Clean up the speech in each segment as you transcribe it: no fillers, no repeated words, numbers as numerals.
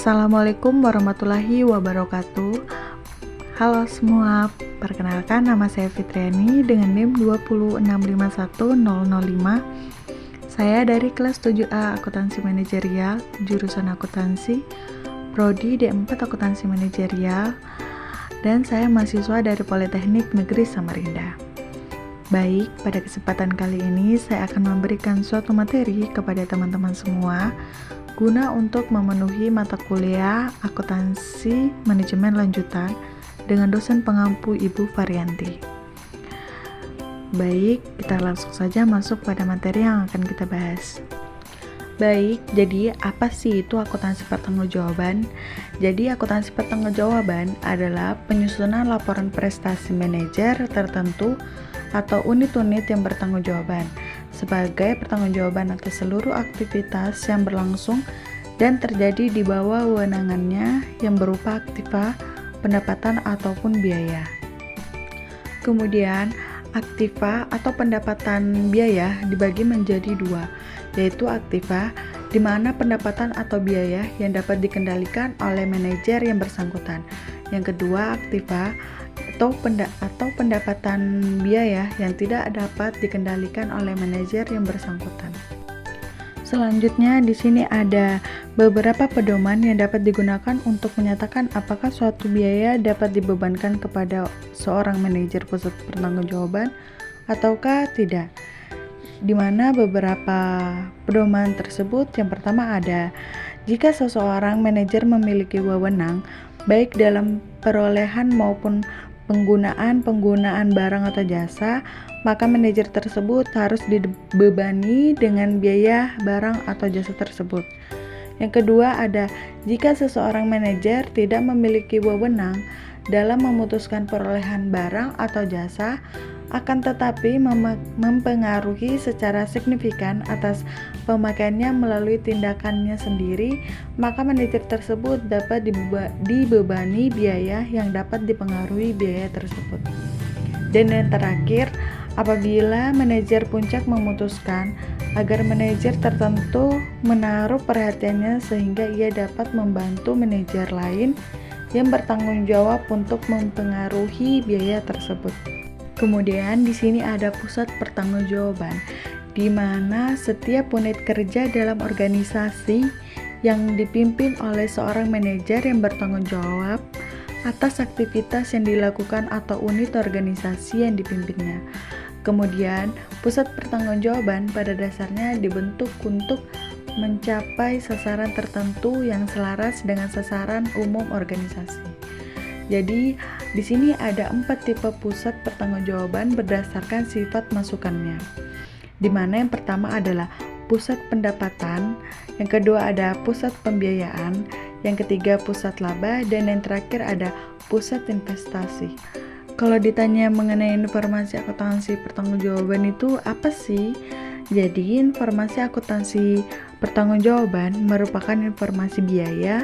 Assalamualaikum warahmatullahi wabarakatuh. Halo semua, perkenalkan nama saya Fitriani dengan NIM 206510005. Saya dari kelas 7A Akuntansi Manajerial, jurusan akuntansi, prodi D4 Akuntansi Manajerial, dan saya mahasiswa dari Politeknik Negeri Samarinda. Baik, pada kesempatan kali ini saya akan memberikan suatu materi kepada teman-teman semua guna untuk memenuhi mata kuliah akuntansi manajemen lanjutan dengan dosen pengampu Ibu Varianti. Baik, kita langsung saja masuk pada materi yang akan kita bahas. Baik, jadi apa sih itu akuntansi pertanggungjawaban? Jadi akuntansi pertanggungjawaban adalah penyusunan laporan prestasi manajer tertentu atau unit-unit yang bertanggungjawaban sebagai pertanggungjawaban atas seluruh aktivitas yang berlangsung dan terjadi di bawah wewenangannya yang berupa aktiva, pendapatan ataupun biaya. Kemudian, aktiva atau pendapatan biaya dibagi menjadi dua, yaitu aktiva di mana pendapatan atau biaya yang dapat dikendalikan oleh manajer yang bersangkutan. Yang kedua, aktiva atau pendapatan biaya yang tidak dapat dikendalikan oleh manajer yang bersangkutan. Selanjutnya di sini ada beberapa pedoman yang dapat digunakan untuk menyatakan apakah suatu biaya dapat dibebankan kepada seorang manajer pusat pertanggungjawaban ataukah tidak. Di mana beberapa pedoman tersebut, yang pertama ada jika seseorang manajer memiliki wewenang baik dalam perolehan maupun penggunaan barang atau jasa, maka manajer tersebut harus dibebani dengan biaya barang atau jasa tersebut. Yang kedua ada jika seseorang manajer tidak memiliki wewenang dalam memutuskan perolehan barang atau jasa, akan tetapi mempengaruhi secara signifikan atas pemakaiannya melalui tindakannya sendiri, maka manajer tersebut dapat dibebani biaya yang dapat dipengaruhi biaya tersebut. Dan yang terakhir, apabila manajer puncak memutuskan agar manajer tertentu menaruh perhatiannya sehingga ia dapat membantu manajer lain yang bertanggung jawab untuk mempengaruhi biaya tersebut. Kemudian di sini ada pusat pertanggungjawaban, di mana setiap unit kerja dalam organisasi yang dipimpin oleh seorang manajer yang bertanggung jawab atas aktivitas yang dilakukan atau unit organisasi yang dipimpinnya. Kemudian, pusat pertanggungjawaban pada dasarnya dibentuk untuk mencapai sasaran tertentu yang selaras dengan sasaran umum organisasi. Jadi, di sini ada 4 tipe pusat pertanggungjawaban berdasarkan sifat masukannya. Di mana yang pertama adalah pusat pendapatan, yang kedua ada pusat pembiayaan, yang ketiga pusat laba, dan yang terakhir ada pusat investasi. Kalau ditanya mengenai informasi akuntansi pertanggungjawaban itu apa sih? Jadi, informasi akuntansi pertanggungjawaban merupakan informasi biaya,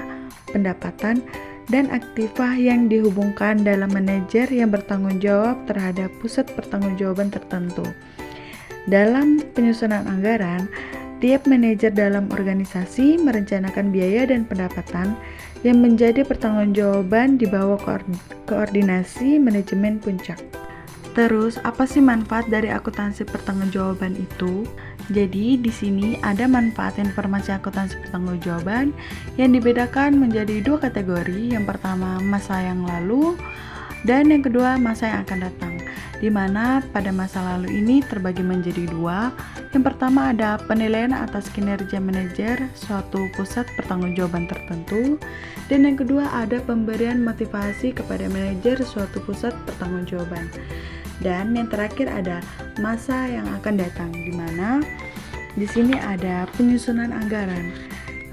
pendapatan, dan aktiva yang dihubungkan dalam manajer yang bertanggung jawab terhadap pusat pertanggungjawaban tertentu. Dalam penyusunan anggaran, tiap manajer dalam organisasi merencanakan biaya dan pendapatan yang menjadi pertanggungjawaban di bawah koordinasi manajemen puncak. Terus, apa sih manfaat dari akuntansi pertanggungjawaban itu? Jadi, di sini ada manfaat informasi akuntansi pertanggungjawaban yang dibedakan menjadi 2 kategori. Yang pertama, masa yang lalu, dan yang kedua, masa yang akan datang. Di mana pada masa lalu ini terbagi menjadi 2. Yang pertama ada penilaian atas kinerja manajer suatu pusat pertanggungjawaban tertentu, dan yang kedua ada pemberian motivasi kepada manajer suatu pusat pertanggungjawaban. Dan yang terakhir ada masa yang akan datang, di mana di sini ada penyusunan anggaran.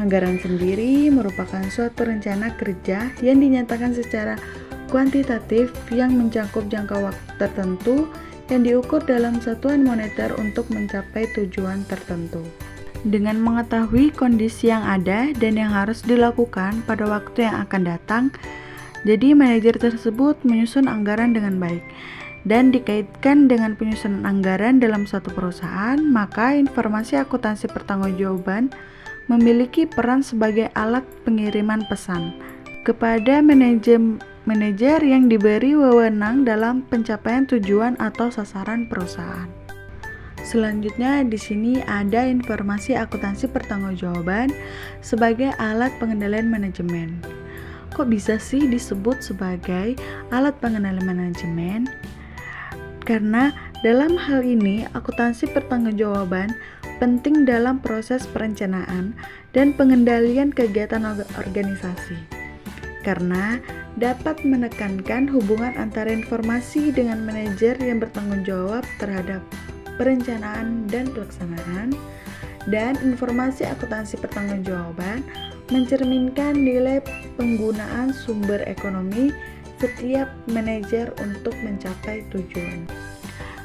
Anggaran sendiri merupakan suatu rencana kerja yang dinyatakan secara kuantitatif yang mencakup jangka waktu tertentu yang diukur dalam satuan moneter untuk mencapai tujuan tertentu. Dengan mengetahui kondisi yang ada dan yang harus dilakukan pada waktu yang akan datang, jadi manajer tersebut menyusun anggaran dengan baik dan dikaitkan dengan penyusunan anggaran dalam suatu perusahaan, maka informasi akuntansi pertanggungjawaban memiliki peran sebagai alat pengiriman pesan kepada manajer yang diberi wewenang dalam pencapaian tujuan atau sasaran perusahaan. Selanjutnya di sini ada informasi akuntansi pertanggungjawaban sebagai alat pengendalian manajemen. Kok bisa sih disebut sebagai alat pengendalian manajemen? Karena dalam hal ini akuntansi pertanggungjawaban penting dalam proses perencanaan dan pengendalian kegiatan organisasi. Karena dapat menekankan hubungan antara informasi dengan manajer yang bertanggung jawab terhadap perencanaan dan pelaksanaan, dan informasi akuntansi pertanggungjawaban mencerminkan nilai penggunaan sumber ekonomi setiap manajer untuk mencapai tujuan.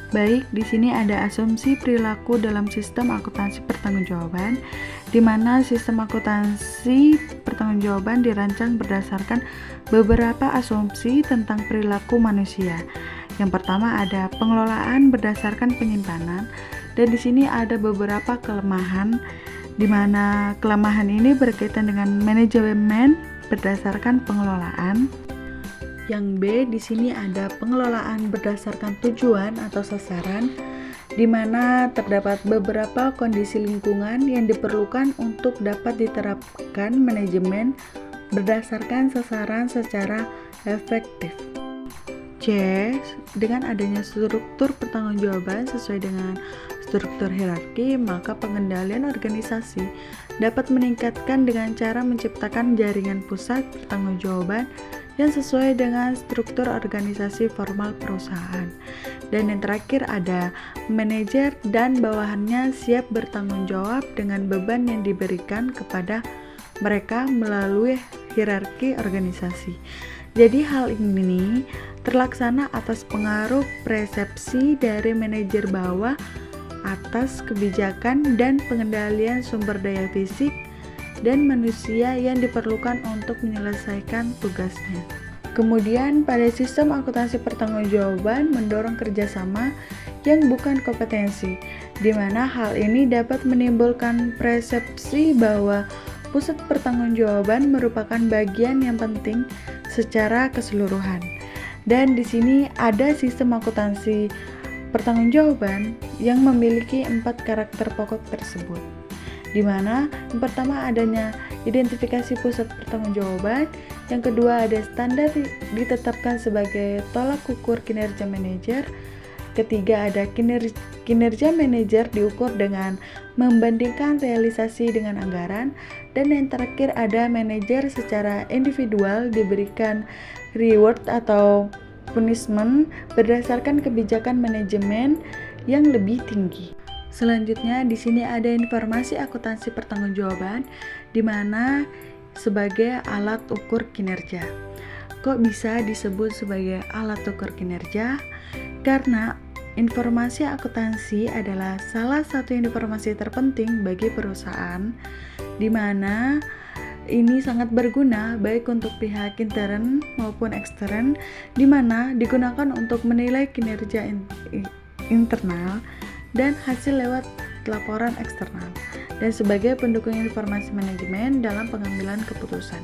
Baik, di sini ada asumsi perilaku dalam sistem akuntansi pertanggungjawaban, di mana sistem akuntansi pertanggungjawaban dirancang berdasarkan beberapa asumsi tentang perilaku manusia. Yang pertama ada pengelolaan berdasarkan penyimpanan, dan di sini ada beberapa kelemahan, di mana kelemahan ini berkaitan dengan manajemen berdasarkan pengelolaan. Yang B, di sini ada pengelolaan berdasarkan tujuan atau sasaran, di mana terdapat beberapa kondisi lingkungan yang diperlukan untuk dapat diterapkan manajemen berdasarkan sasaran secara efektif. C, dengan adanya struktur pertanggungjawaban sesuai dengan struktur hierarki, maka pengendalian organisasi dapat meningkatkan dengan cara menciptakan jaringan pusat pertanggungjawaban yang sesuai dengan struktur organisasi formal perusahaan. Dan yang terakhir ada manajer dan bawahannya siap bertanggung jawab dengan beban yang diberikan kepada mereka melalui hierarki organisasi. Jadi hal ini terlaksana atas pengaruh persepsi dari manajer bawah atas kebijakan dan pengendalian sumber daya fisik dan manusia yang diperlukan untuk menyelesaikan tugasnya. Kemudian pada sistem akuntansi pertanggungjawaban mendorong kerjasama yang bukan kompetensi, di mana hal ini dapat menimbulkan persepsi bahwa pusat pertanggungjawaban merupakan bagian yang penting secara keseluruhan. Dan di sini ada sistem akuntansi pertanggungjawaban yang memiliki 4 karakter pokok tersebut, di mana yang pertama adanya identifikasi pusat pertanggungjawaban, yang kedua ada standar ditetapkan sebagai tolak ukur kinerja manajer, ketiga ada kinerja manajer diukur dengan membandingkan realisasi dengan anggaran, dan yang terakhir ada manajer secara individual diberikan reward atau punishment berdasarkan kebijakan manajemen yang lebih tinggi. Selanjutnya di sini ada informasi akuntansi pertanggungjawaban di mana sebagai alat ukur kinerja. Kok bisa disebut sebagai alat ukur kinerja? Karena informasi akuntansi adalah salah satu informasi terpenting bagi perusahaan, di mana ini sangat berguna baik untuk pihak intern maupun ekstern, di mana digunakan untuk menilai kinerja internal dan hasil lewat laporan eksternal, dan sebagai pendukung informasi manajemen dalam pengambilan keputusan.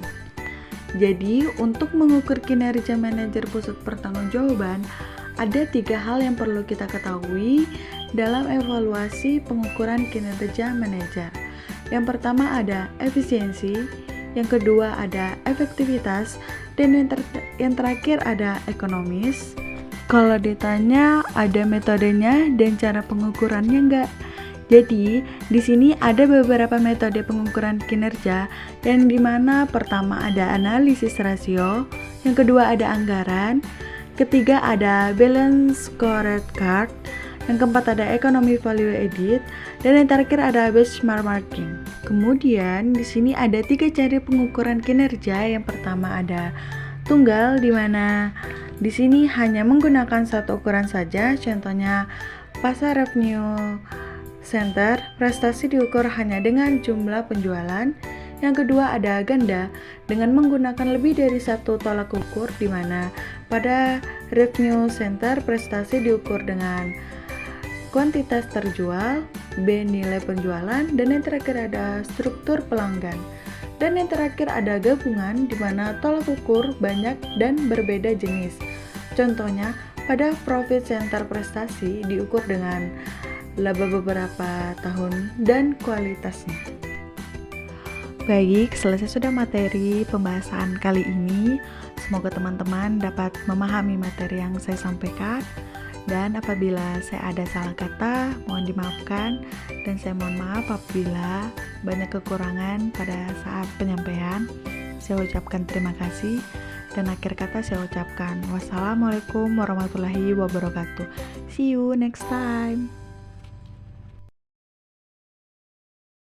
Jadi, untuk mengukur kinerja manajer pusat pertanggungjawaban, ada 3 hal yang perlu kita ketahui dalam evaluasi pengukuran kinerja manajer. Yang pertama ada efisiensi, yang kedua ada efektivitas, dan yang terakhir ada ekonomis. Kalau ditanya ada metodenya dan cara pengukurannya enggak? Jadi, di sini ada beberapa metode pengukuran kinerja, yang dimana pertama ada analisis rasio, yang kedua ada anggaran, ketiga ada balance scorecard, yang keempat ada economy value added, dan yang terakhir ada benchmarking. Kemudian di sini ada 3 cara pengukuran kinerja. Yang pertama ada tunggal, di mana di sini hanya menggunakan satu ukuran saja. Contohnya pasar revenue center, prestasi diukur hanya dengan jumlah penjualan. Yang kedua ada ganda, dengan menggunakan lebih dari satu tolak ukur, di mana pada revenue center prestasi diukur dengan kuantitas terjual, B. nilai penjualan, dan yang terakhir ada struktur pelanggan. Dan yang terakhir ada gabungan di mana tolak ukur banyak dan berbeda jenis. Contohnya, pada profit center prestasi diukur dengan laba beberapa tahun dan kualitasnya. Baik, selesai sudah materi pembahasan kali ini. Semoga teman-teman dapat memahami materi yang saya sampaikan. Dan apabila saya ada salah kata, mohon dimaafkan. Dan saya mohon maaf apabila banyak kekurangan pada saat penyampaian. Saya ucapkan terima kasih. Dan akhir kata saya ucapkan wassalamualaikum warahmatullahi wabarakatuh. See you next time.